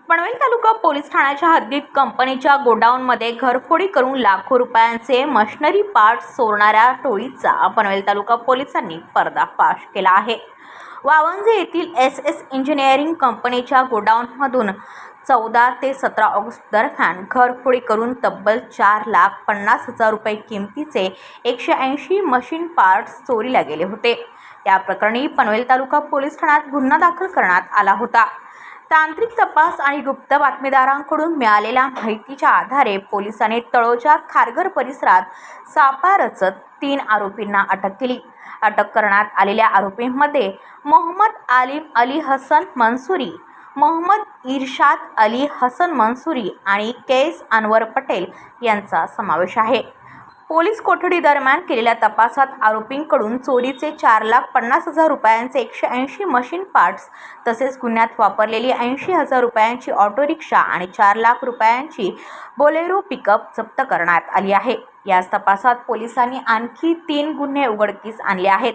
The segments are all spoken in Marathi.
पनवेल तालुका पोलीस ठाण्याच्या हद्दीत कंपनीच्या गोडाऊनमध्ये घरफोडी करून लाखो रुपयांचे मशिनरी पार्ट्स चोरणाऱ्या टोळीचा पनवेल तालुका पोलिसांनी पर्दाफाश केला आहे। वावंजे येथील एस इंजिनिअरिंग कंपनीच्या गोडाऊनमधून 14 ते 17 ऑगस्ट दरम्यान घरफोडी करून तब्बल 4,50,000 रुपये किमतीचे 180 मशीन पार्ट्स चोरीला गेले होते। या प्रकरणी पनवेल तालुका पोलीस ठाण्यात गुन्हा दाखल करण्यात आला होता। तांत्रिक तपास आणि गुप्त बातमीदारांकडून मिळालेल्या माहितीच्या आधारे पोलिसांनी तळोजा खारघर परिसरात सापळा रचत 3 आरोपींना अटक केली। अटक करण्यात आलेल्या आरोपींमध्ये मोहम्मद आलिम अली हसन मंसूरी, मोहम्मद इरशाद अली हसन मंसूरी आणि कैस अनवर पटेल यांचा समावेश आहे। पोलीस कोठडी दरम्यान केलेल्या तपासात आरोपींकडून चोरीचे 4,50,000 रुपयांचे 180 मशीन पार्ट्स तसेच गुन्ह्यात वापरलेली 80,000 रुपयांची ऑटो रिक्षा आणि 4 लाख रुपयांची बोलेरो पिकअप जप्त करण्यात आली आहे। याच तपासात पोलिसांनी आणखी 3 गुन्हे उघडकीस आणले आहेत।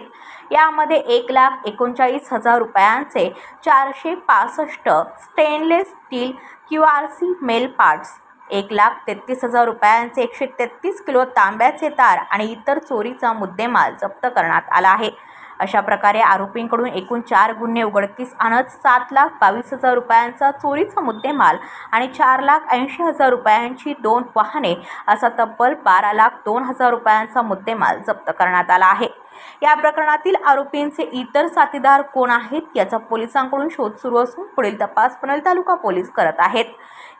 यामध्ये 1,39,000 रुपयांचे 465 stainless steel QRC male parts, 1,33,000 रुपयांचे 133 किलो तांब्याचे तार आणि इतर चोरीचा मुद्देमाल जप्त करण्यात आला आहे। अशा प्रकारे आरोपींकडून एकूण 4 गुन्हे उघडकीस आणत 7,22,000 रुपयांचा चोरीचा मुद्देमाल आणि 4,80,000 रुपयांची 2 वाहने असा तब्बल 12,02,000 रुपयांचा मुद्देमाल जप्त करण्यात आला आहे। या प्रकरणातील आरोपींचे इतर साथीदार कोण आहेत याचा पोलिसांकडून शोध सुरू असून पुढील तपास पनवेल तालुका पोलीस करत आहेत।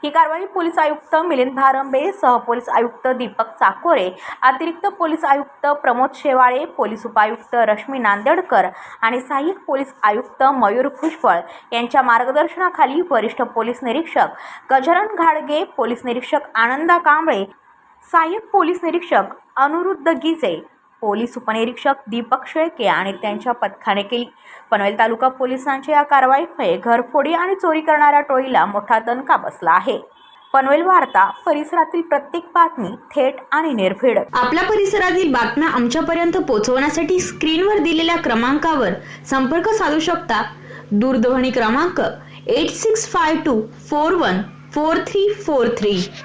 ही कारवाई पोलीस आयुक्त मिलिंद भारंबे, सहपोलीस आयुक्त दीपक चाकोरे, अतिरिक्त पोलीस आयुक्त प्रमोद शेवाळे, पोलीस उपायुक्त रश्मी नांदेडकर आणि सहाय्यक पोलीस आयुक्त मयूर भुजबळ यांच्या मार्गदर्शनाखाली वरिष्ठ पोलीस निरीक्षक गजानन घाडगे, पोलीस निरीक्षक आनंदा कांबळे, सहाय्यक पोलीस निरीक्षक अनुरुद्ध गिजे, पोलीस उपनिरीक्षक दीपक शेळके आणि त्यांच्या पथकाने केली। पनवेल तालुका पोलिसांच्या या कारवाईमुळे घरफोडी आणि चोरी करणाऱ्या टोळीला मोठा दणका बसला आहे। पनवेल वार्ता, परिसरातील प्रत्येक बातमी थेट आणि निर्भीड। आपल्या परिसरातील बातम्या आमच्यापर्यंत पोहोचवण्यासाठी स्क्रीनवर दिलेल्या क्रमांकावर संपर्क साधू शकता। दूरध्वनी क्रमांक 8652414343।